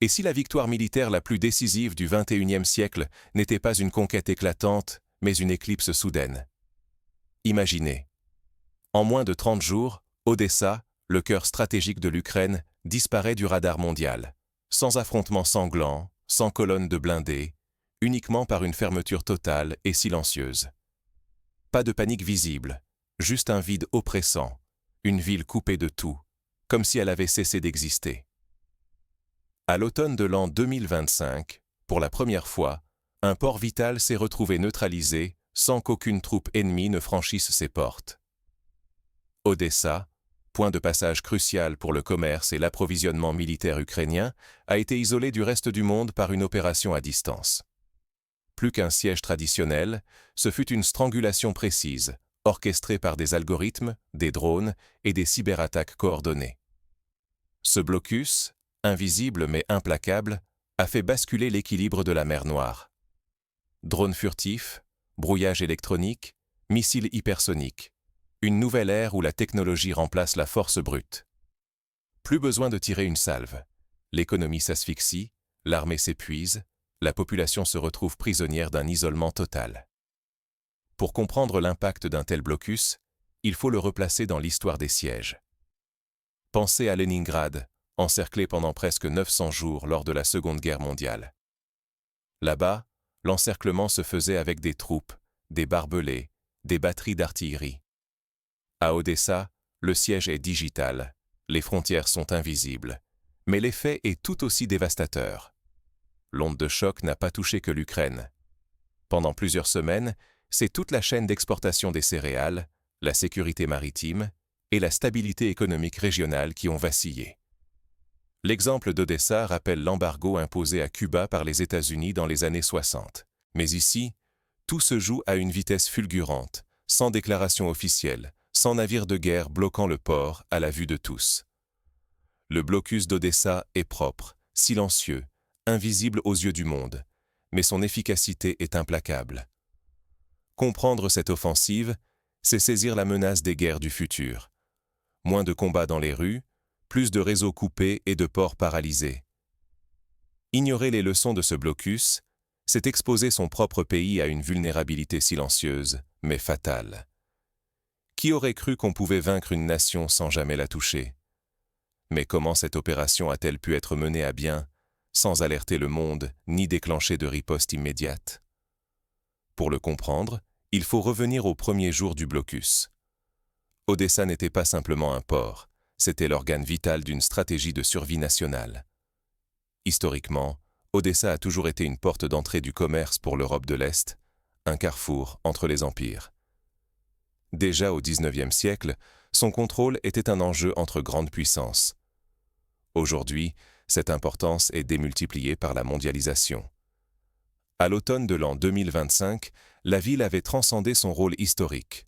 Et si la victoire militaire la plus décisive du XXIe siècle n'était pas une conquête éclatante, mais une éclipse soudaine? Imaginez. En moins de 30 jours, Odessa, le cœur stratégique de l'Ukraine, disparaît du radar mondial. Sans affrontements sanglants, sans colonnes de blindés, uniquement par une fermeture totale et silencieuse. Pas de panique visible, juste un vide oppressant, une ville coupée de tout, comme si elle avait cessé d'exister. À l'automne de l'an 2025, pour la première fois, un port vital s'est retrouvé neutralisé sans qu'aucune troupe ennemie ne franchisse ses portes. Odessa, point de passage crucial pour le commerce et l'approvisionnement militaire ukrainien, a été isolé du reste du monde par une opération à distance. Plus qu'un siège traditionnel, ce fut une strangulation précise, orchestrée par des algorithmes, des drones et des cyberattaques coordonnées. Ce blocus, invisible mais implacable, a fait basculer l'équilibre de la mer Noire. Drones furtifs, brouillage électronique, missiles hypersoniques. Une nouvelle ère où la technologie remplace la force brute. Plus besoin de tirer une salve. L'économie s'asphyxie, l'armée s'épuise, la population se retrouve prisonnière d'un isolement total. Pour comprendre l'impact d'un tel blocus, il faut le replacer dans l'histoire des sièges. Pensez à Leningrad, encerclé pendant presque 900 jours lors de la Seconde Guerre mondiale. Là-bas, l'encerclement se faisait avec des troupes, des barbelés, des batteries d'artillerie. À Odessa, le siège est digital, les frontières sont invisibles, mais l'effet est tout aussi dévastateur. L'onde de choc n'a pas touché que l'Ukraine. Pendant plusieurs semaines, c'est toute la chaîne d'exportation des céréales, la sécurité maritime et la stabilité économique régionale qui ont vacillé. L'exemple d'Odessa rappelle l'embargo imposé à Cuba par les États-Unis dans les années 60. Mais ici, tout se joue à une vitesse fulgurante, sans déclaration officielle, sans navire de guerre bloquant le port à la vue de tous. Le blocus d'Odessa est propre, silencieux, invisible aux yeux du monde, mais son efficacité est implacable. Comprendre cette offensive, c'est saisir la menace des guerres du futur. Moins de combats dans les rues, plus de réseaux coupés et de ports paralysés. Ignorer les leçons de ce blocus, c'est exposer son propre pays à une vulnérabilité silencieuse, mais fatale. Qui aurait cru qu'on pouvait vaincre une nation sans jamais la toucher? Mais comment cette opération a-t-elle pu être menée à bien, sans alerter le monde ni déclencher de riposte immédiate? Pour le comprendre, il faut revenir aux premiers jours du blocus. Odessa n'était pas simplement un port, c'était l'organe vital d'une stratégie de survie nationale. Historiquement, Odessa a toujours été une porte d'entrée du commerce pour l'Europe de l'Est, un carrefour entre les empires. Déjà au XIXe siècle, son contrôle était un enjeu entre grandes puissances. Aujourd'hui, cette importance est démultipliée par la mondialisation. À l'automne de l'an 2025, la ville avait transcendé son rôle historique.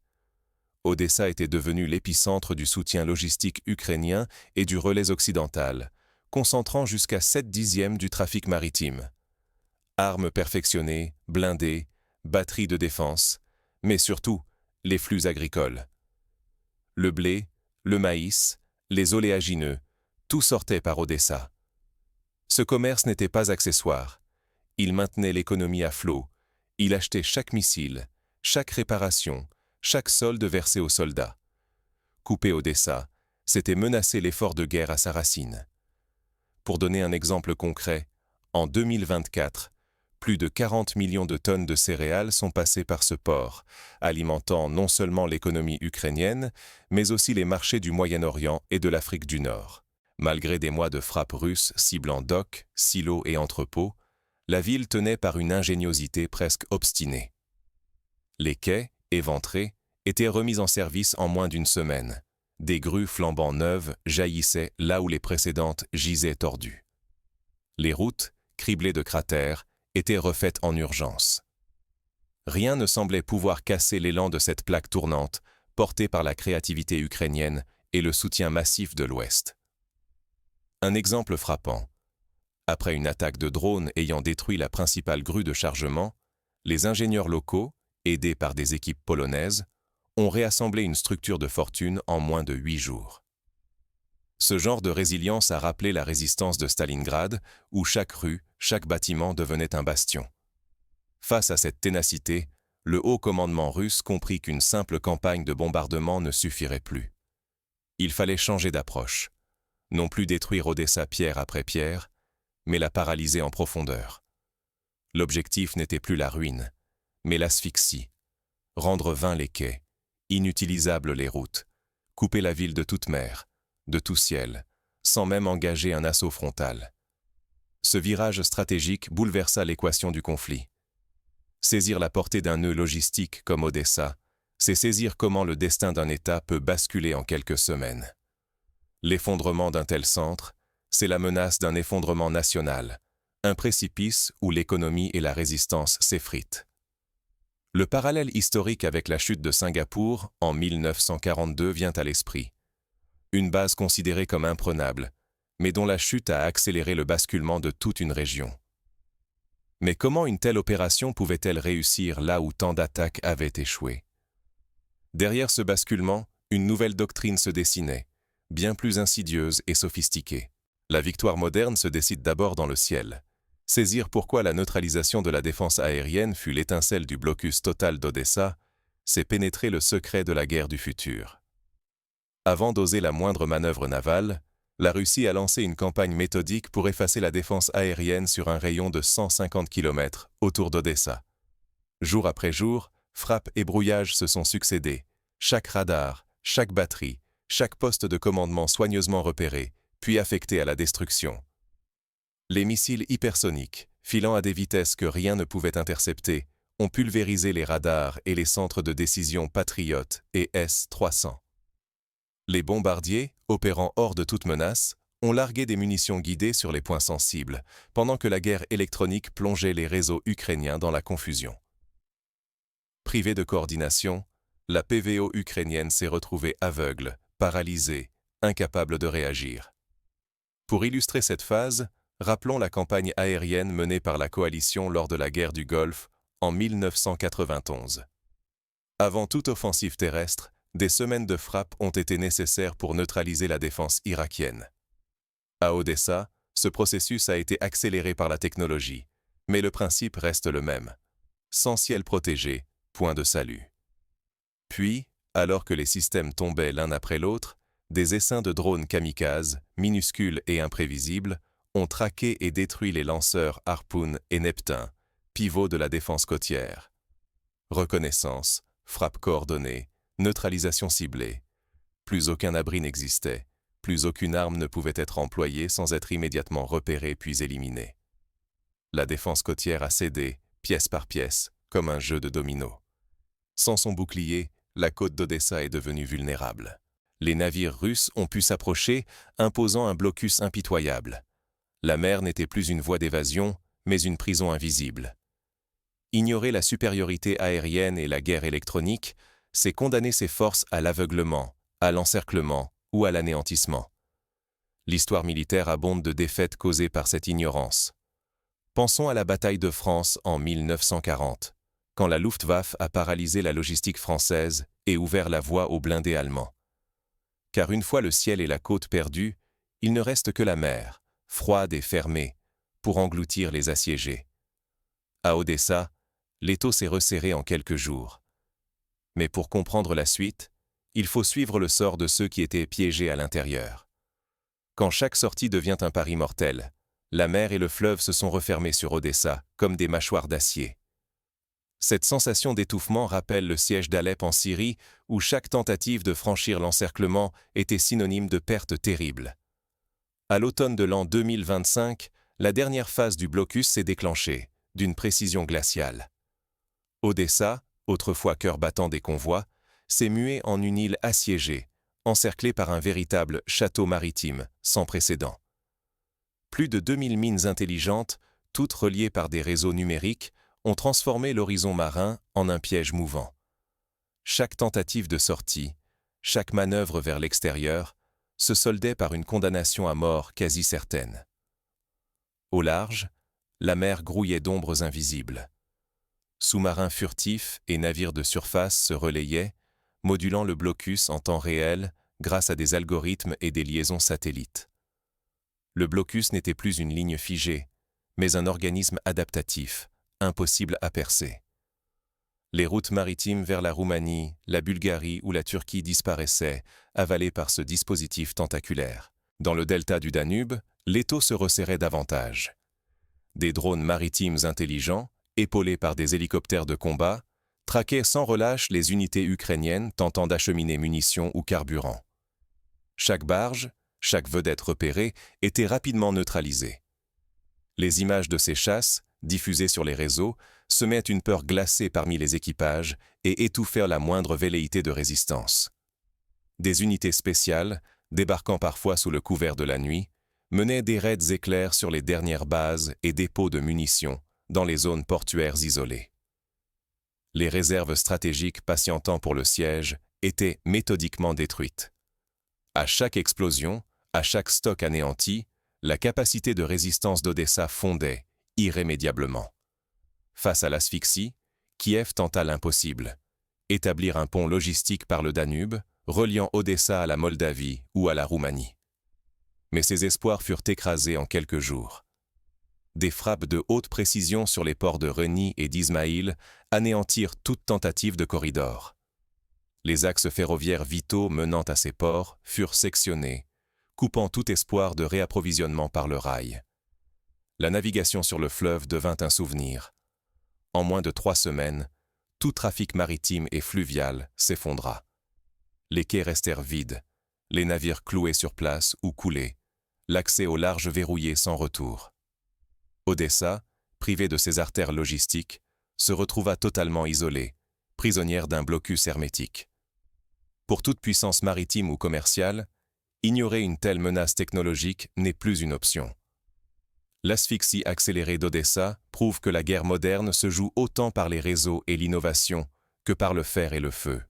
Odessa était devenue l'épicentre du soutien logistique ukrainien et du relais occidental, concentrant jusqu'à 7/10 du trafic maritime. Armes perfectionnées, blindés, batteries de défense, mais surtout, les flux agricoles. Le blé, le maïs, les oléagineux, tout sortait par Odessa. Ce commerce n'était pas accessoire. Il maintenait l'économie à flot. Il achetait chaque missile, chaque réparation, chaque solde versé aux soldats. Couper Odessa, c'était menacer l'effort de guerre à sa racine. Pour donner un exemple concret, en 2024, plus de 40 millions de tonnes de céréales sont passées par ce port, alimentant non seulement l'économie ukrainienne, mais aussi les marchés du Moyen-Orient et de l'Afrique du Nord. Malgré des mois de frappes russes ciblant docks, silos et entrepôts, la ville tenait par une ingéniosité presque obstinée. Les quais, éventrés, étaient remis en service en moins d'une semaine. Des grues flambant neuves jaillissaient là où les précédentes gisaient tordues. Les routes, criblées de cratères, étaient refaites en urgence. Rien ne semblait pouvoir casser l'élan de cette plaque tournante, portée par la créativité ukrainienne et le soutien massif de l'Ouest. Un exemple frappant. Après une attaque de drones ayant détruit la principale grue de chargement, les ingénieurs locaux, aidés par des équipes polonaises, ont réassemblé une structure de fortune en moins de 8 jours. Ce genre de résilience a rappelé la résistance de Stalingrad, où chaque rue, chaque bâtiment devenait un bastion. Face à cette ténacité, le haut commandement russe comprit qu'une simple campagne de bombardement ne suffirait plus. Il fallait changer d'approche, non plus détruire Odessa pierre après pierre, mais la paralyser en profondeur. L'objectif n'était plus la ruine, mais l'asphyxie, rendre vains les quais, inutilisables les routes, couper la ville de toute mer, de tout ciel, sans même engager un assaut frontal. Ce virage stratégique bouleversa l'équation du conflit. Saisir la portée d'un nœud logistique comme Odessa, c'est saisir comment le destin d'un État peut basculer en quelques semaines. L'effondrement d'un tel centre, c'est la menace d'un effondrement national, un précipice où l'économie et la résistance s'effritent. Le parallèle historique avec la chute de Singapour en 1942 vient à l'esprit. Une base considérée comme imprenable, mais dont la chute a accéléré le basculement de toute une région. Mais comment une telle opération pouvait-elle réussir là où tant d'attaques avaient échoué? Derrière ce basculement, une nouvelle doctrine se dessinait, bien plus insidieuse et sophistiquée. La victoire moderne se décide d'abord dans le ciel. Saisir pourquoi la neutralisation de la défense aérienne fut l'étincelle du blocus total d'Odessa, c'est pénétrer le secret de la guerre du futur. Avant d'oser la moindre manœuvre navale, la Russie a lancé une campagne méthodique pour effacer la défense aérienne sur un rayon de 150 km autour d'Odessa. Jour après jour, frappes et brouillages se sont succédés. Chaque radar, chaque batterie, chaque poste de commandement soigneusement repéré, puis affecté à la destruction. Les missiles hypersoniques, filant à des vitesses que rien ne pouvait intercepter, ont pulvérisé les radars et les centres de décision Patriot et S-300. Les bombardiers, opérant hors de toute menace, ont largué des munitions guidées sur les points sensibles, pendant que la guerre électronique plongeait les réseaux ukrainiens dans la confusion. Privée de coordination, la PVO ukrainienne s'est retrouvée aveugle, paralysée, incapable de réagir. Pour illustrer cette phase, rappelons la campagne aérienne menée par la coalition lors de la guerre du Golfe en 1991. Avant toute offensive terrestre, des semaines de frappes ont été nécessaires pour neutraliser la défense irakienne. À Odessa, ce processus a été accéléré par la technologie, mais le principe reste le même. Sans ciel protégé, point de salut. Puis, alors que les systèmes tombaient l'un après l'autre, des essaims de drones kamikazes, minuscules et imprévisibles, ont traqué et détruit les lanceurs Harpoon et Neptun, pivots de la défense côtière. Reconnaissance, frappe coordonnée, neutralisation ciblée. Plus aucun abri n'existait, plus aucune arme ne pouvait être employée sans être immédiatement repérée puis éliminée. La défense côtière a cédé, pièce par pièce, comme un jeu de dominos. Sans son bouclier, la côte d'Odessa est devenue vulnérable. Les navires russes ont pu s'approcher, imposant un blocus impitoyable. La mer n'était plus une voie d'évasion, mais une prison invisible. Ignorer la supériorité aérienne et la guerre électronique, c'est condamner ses forces à l'aveuglement, à l'encerclement ou à l'anéantissement. L'histoire militaire abonde de défaites causées par cette ignorance. Pensons à la bataille de France en 1940, quand la Luftwaffe a paralysé la logistique française et ouvert la voie aux blindés allemands. Car une fois le ciel et la côte perdus, il ne reste que la mer, froide et fermée, pour engloutir les assiégés. À Odessa, l'étau s'est resserré en quelques jours. Mais pour comprendre la suite, il faut suivre le sort de ceux qui étaient piégés à l'intérieur. Quand chaque sortie devient un pari mortel, la mer et le fleuve se sont refermés sur Odessa, comme des mâchoires d'acier. Cette sensation d'étouffement rappelle le siège d'Alep en Syrie, où chaque tentative de franchir l'encerclement était synonyme de pertes terribles. À l'automne de l'an 2025, la dernière phase du blocus s'est déclenchée, d'une précision glaciale. Odessa, autrefois cœur battant des convois, s'est muée en une île assiégée, encerclée par un véritable château maritime, sans précédent. Plus de 2000 mines intelligentes, toutes reliées par des réseaux numériques, ont transformé l'horizon marin en un piège mouvant. Chaque tentative de sortie, chaque manœuvre vers l'extérieur, se soldait par une condamnation à mort quasi certaine. Au large, la mer grouillait d'ombres invisibles. Sous-marins furtifs et navires de surface se relayaient, modulant le blocus en temps réel grâce à des algorithmes et des liaisons satellites. Le blocus n'était plus une ligne figée, mais un organisme adaptatif, impossible à percer. Les routes maritimes vers la Roumanie, la Bulgarie ou la Turquie disparaissaient, avalées par ce dispositif tentaculaire. Dans le delta du Danube, l'étau se resserrait davantage. Des drones maritimes intelligents, épaulés par des hélicoptères de combat, traquaient sans relâche les unités ukrainiennes tentant d'acheminer munitions ou carburant. Chaque barge, chaque vedette repérée, était rapidement neutralisée. Les images de ces chasses, diffusées sur les réseaux, semaient une peur glacée parmi les équipages et étouffèrent la moindre velléité de résistance. Des unités spéciales, débarquant parfois sous le couvert de la nuit, menaient des raids éclairs sur les dernières bases et dépôts de munitions dans les zones portuaires isolées. Les réserves stratégiques patientant pour le siège étaient méthodiquement détruites. À chaque explosion, à chaque stock anéanti, la capacité de résistance d'Odessa fondait, irrémédiablement. Face à l'asphyxie, Kiev tenta l'impossible, établir un pont logistique par le Danube, reliant Odessa à la Moldavie ou à la Roumanie. Mais ses espoirs furent écrasés en quelques jours. Des frappes de haute précision sur les ports de Reni et d'Ismaïl anéantirent toute tentative de corridor. Les axes ferroviaires vitaux menant à ces ports furent sectionnés, coupant tout espoir de réapprovisionnement par le rail. La navigation sur le fleuve devint un souvenir. En moins de 3 semaines, tout trafic maritime et fluvial s'effondra. Les quais restèrent vides, les navires cloués sur place ou coulés, l'accès au large verrouillé sans retour. Odessa, privée de ses artères logistiques, se retrouva totalement isolée, prisonnière d'un blocus hermétique. Pour toute puissance maritime ou commerciale, ignorer une telle menace technologique n'est plus une option. L'asphyxie accélérée d'Odessa prouve que la guerre moderne se joue autant par les réseaux et l'innovation que par le fer et le feu.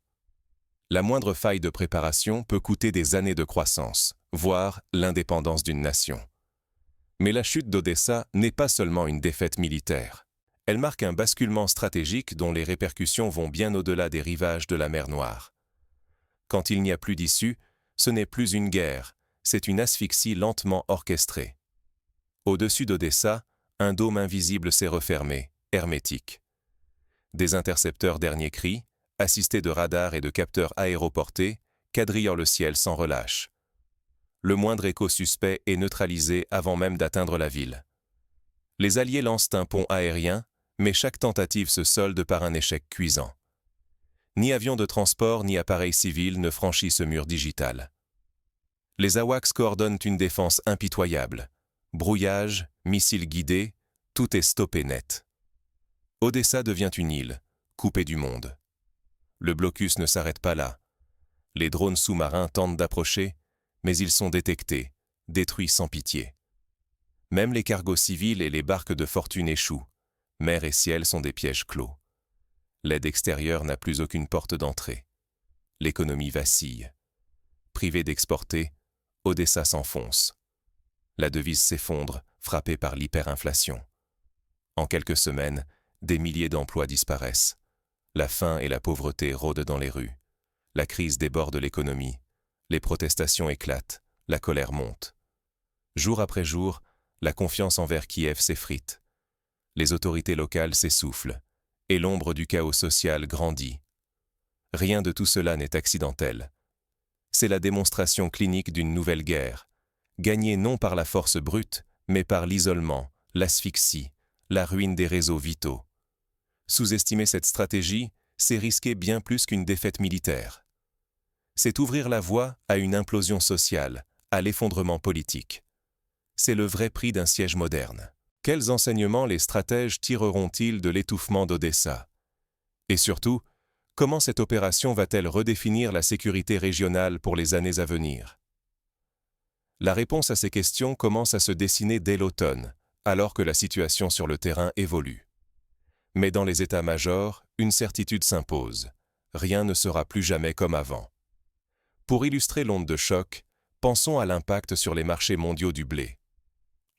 La moindre faille de préparation peut coûter des années de croissance, voire l'indépendance d'une nation. Mais la chute d'Odessa n'est pas seulement une défaite militaire. Elle marque un basculement stratégique dont les répercussions vont bien au-delà des rivages de la mer Noire. Quand il n'y a plus d'issue, ce n'est plus une guerre, c'est une asphyxie lentement orchestrée. Au-dessus d'Odessa, un dôme invisible s'est refermé, hermétique. Des intercepteurs dernier cri, assistés de radars et de capteurs aéroportés, quadrillent le ciel sans relâche. Le moindre écho suspect est neutralisé avant même d'atteindre la ville. Les Alliés lancent un pont aérien, mais chaque tentative se solde par un échec cuisant. Ni avions de transport ni appareils civils ne franchissent ce mur digital. Les AWACS coordonnent une défense impitoyable. Brouillage, missiles guidés, tout est stoppé net. Odessa devient une île, coupée du monde. Le blocus ne s'arrête pas là. Les drones sous-marins tentent d'approcher, mais ils sont détectés, détruits sans pitié. Même les cargos civils et les barques de fortune échouent. Mer et ciel sont des pièges clos. L'aide extérieure n'a plus aucune porte d'entrée. L'économie vacille. Privée d'exporter, Odessa s'enfonce. La devise s'effondre, frappée par l'hyperinflation. En quelques semaines, des milliers d'emplois disparaissent. La faim et la pauvreté rôdent dans les rues. La crise déborde l'économie. Les protestations éclatent, la colère monte. Jour après jour, la confiance envers Kiev s'effrite. Les autorités locales s'essoufflent, et l'ombre du chaos social grandit. Rien de tout cela n'est accidentel. C'est la démonstration clinique d'une nouvelle guerre, gagnée non par la force brute, mais par l'isolement, l'asphyxie, la ruine des réseaux vitaux. Sous-estimer cette stratégie, c'est risquer bien plus qu'une défaite militaire. C'est ouvrir la voie à une implosion sociale, à l'effondrement politique. C'est le vrai prix d'un siège moderne. Quels enseignements les stratèges tireront-ils de l'étouffement d'Odessa? Et surtout, comment cette opération va-t-elle redéfinir la sécurité régionale pour les années à venir? La réponse à ces questions commence à se dessiner dès l'automne, alors que la situation sur le terrain évolue. Mais dans les états-majors, une certitude s'impose. Rien ne sera plus jamais comme avant. Pour illustrer l'onde de choc, pensons à l'impact sur les marchés mondiaux du blé.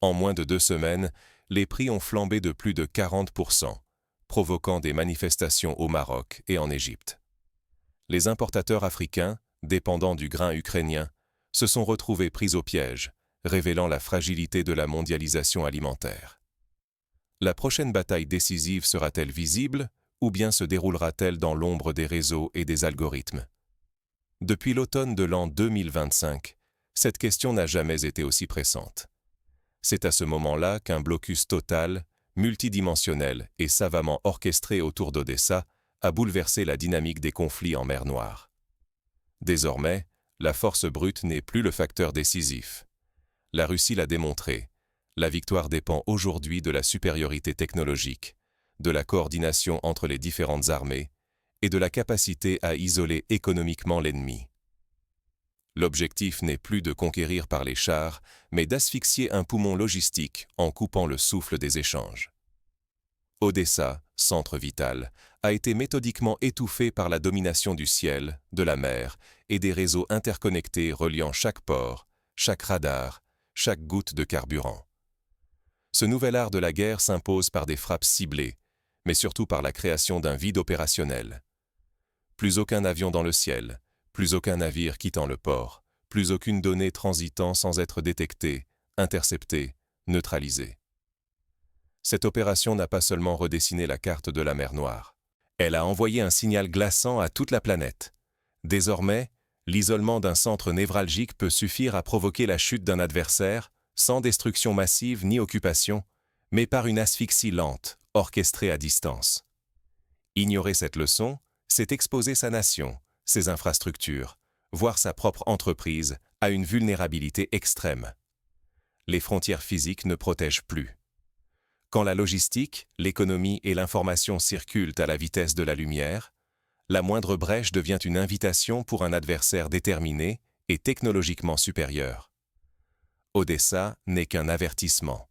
En moins de 2 semaines, les prix ont flambé de plus de 40%, provoquant des manifestations au Maroc et en Égypte. Les importateurs africains, dépendant du grain ukrainien, se sont retrouvées prises au piège, révélant la fragilité de la mondialisation alimentaire. La prochaine bataille décisive sera-t-elle visible ou bien se déroulera-t-elle dans l'ombre des réseaux et des algorithmes? Depuis l'automne de l'an 2025, cette question n'a jamais été aussi pressante. C'est à ce moment-là qu'un blocus total, multidimensionnel et savamment orchestré autour d'Odessa a bouleversé la dynamique des conflits en mer Noire. Désormais, la force brute n'est plus le facteur décisif. La Russie l'a démontré. La victoire dépend aujourd'hui de la supériorité technologique, de la coordination entre les différentes armées et de la capacité à isoler économiquement l'ennemi. L'objectif n'est plus de conquérir par les chars, mais d'asphyxier un poumon logistique en coupant le souffle des échanges. Odessa, centre vital, a été méthodiquement étouffé par la domination du ciel, de la mer et des réseaux interconnectés reliant chaque port, chaque radar, chaque goutte de carburant. Ce nouvel art de la guerre s'impose par des frappes ciblées, mais surtout par la création d'un vide opérationnel. Plus aucun avion dans le ciel, plus aucun navire quittant le port, plus aucune donnée transitant sans être détectée, interceptée, neutralisée. Cette opération n'a pas seulement redessiné la carte de la mer Noire. Elle a envoyé un signal glaçant à toute la planète. Désormais, l'isolement d'un centre névralgique peut suffire à provoquer la chute d'un adversaire, sans destruction massive ni occupation, mais par une asphyxie lente, orchestrée à distance. Ignorer cette leçon, c'est exposer sa nation, ses infrastructures, voire sa propre entreprise, à une vulnérabilité extrême. Les frontières physiques ne protègent plus. Quand la logistique, l'économie et l'information circulent à la vitesse de la lumière, la moindre brèche devient une invitation pour un adversaire déterminé et technologiquement supérieur. Odessa n'est qu'un avertissement.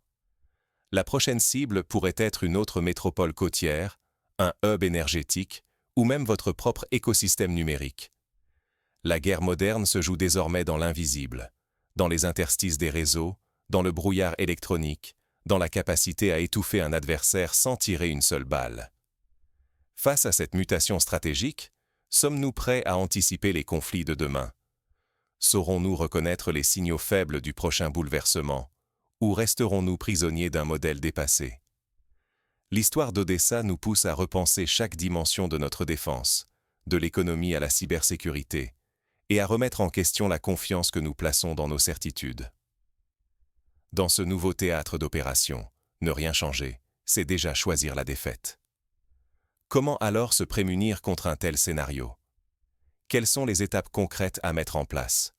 La prochaine cible pourrait être une autre métropole côtière, un hub énergétique ou même votre propre écosystème numérique. La guerre moderne se joue désormais dans l'invisible, dans les interstices des réseaux, dans le brouillard électronique, dans la capacité à étouffer un adversaire sans tirer une seule balle. Face à cette mutation stratégique, sommes-nous prêts à anticiper les conflits de demain? Saurons-nous reconnaître les signaux faibles du prochain bouleversement, ou resterons-nous prisonniers d'un modèle dépassé? L'histoire d'Odessa nous pousse à repenser chaque dimension de notre défense, de l'économie à la cybersécurité, et à remettre en question la confiance que nous plaçons dans nos certitudes. Dans ce nouveau théâtre d'opération, ne rien changer, c'est déjà choisir la défaite. Comment alors se prémunir contre un tel scénario? Quelles sont les étapes concrètes à mettre en place?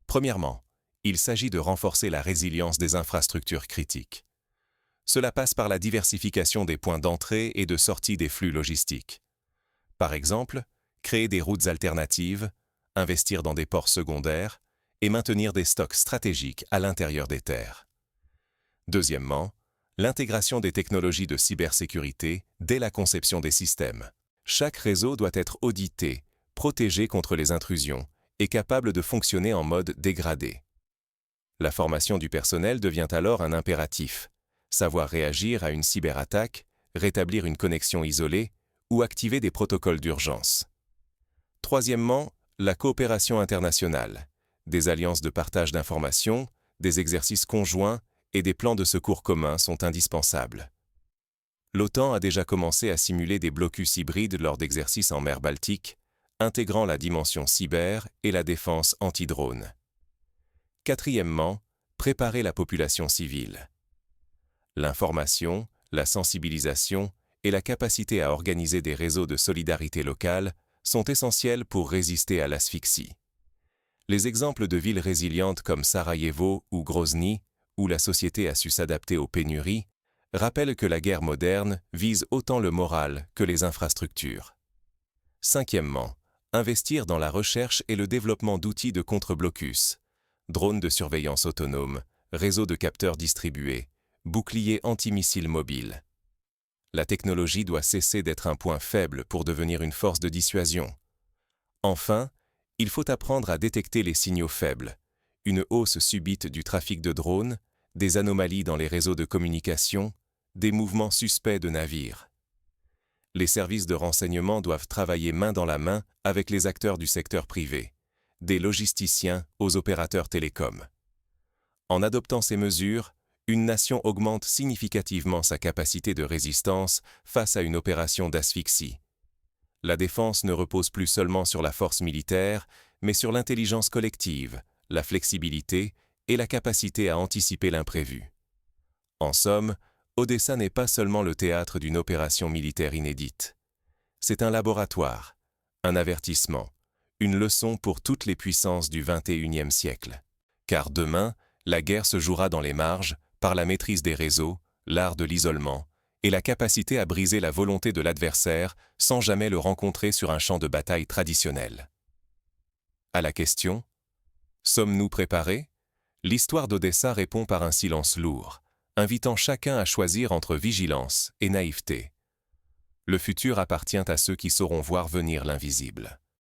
Premièrement, il s'agit de renforcer la résilience des infrastructures critiques. Cela passe par la diversification des points d'entrée et de sortie des flux logistiques. Par exemple, créer des routes alternatives, investir dans des ports secondaires et maintenir des stocks stratégiques à l'intérieur des terres. Deuxièmement, l'intégration des technologies de cybersécurité dès la conception des systèmes. Chaque réseau doit être audité, protégé contre les intrusions et capable de fonctionner en mode dégradé. La formation du personnel devient alors un impératif. Savoir réagir à une cyberattaque, rétablir une connexion isolée ou activer des protocoles d'urgence. Troisièmement, la coopération internationale. Des alliances de partage d'informations, des exercices conjoints et des plans de secours communs sont indispensables. L'OTAN a déjà commencé à simuler des blocus hybrides lors d'exercices en mer Baltique, intégrant la dimension cyber et la défense anti-drone. Quatrièmement, préparer la population civile. L'information, la sensibilisation et la capacité à organiser des réseaux de solidarité locale sont essentiels pour résister à l'asphyxie. Les exemples de villes résilientes comme Sarajevo ou Grozny, où la société a su s'adapter aux pénuries, rappellent que la guerre moderne vise autant le moral que les infrastructures. Cinquièmement, investir dans la recherche et le développement d'outils de contre-blocus, drones de surveillance autonomes, réseaux de capteurs distribués, boucliers antimissiles mobiles. La technologie doit cesser d'être un point faible pour devenir une force de dissuasion. Enfin, il faut apprendre à détecter les signaux faibles, une hausse subite du trafic de drones, des anomalies dans les réseaux de communication, des mouvements suspects de navires. Les services de renseignement doivent travailler main dans la main avec les acteurs du secteur privé, des logisticiens aux opérateurs télécoms. En adoptant ces mesures, une nation augmente significativement sa capacité de résistance face à une opération d'asphyxie. La défense ne repose plus seulement sur la force militaire, mais sur l'intelligence collective, la flexibilité et la capacité à anticiper l'imprévu. En somme, Odessa n'est pas seulement le théâtre d'une opération militaire inédite. C'est un laboratoire, un avertissement, une leçon pour toutes les puissances du XXIe siècle. Car demain, la guerre se jouera dans les marges, par la maîtrise des réseaux, l'art de l'isolement, et la capacité à briser la volonté de l'adversaire sans jamais le rencontrer sur un champ de bataille traditionnel. À la question « Sommes-nous préparés ?» L'histoire d'Odessa répond par un silence lourd, invitant chacun à choisir entre vigilance et naïveté. Le futur appartient à ceux qui sauront voir venir l'invisible.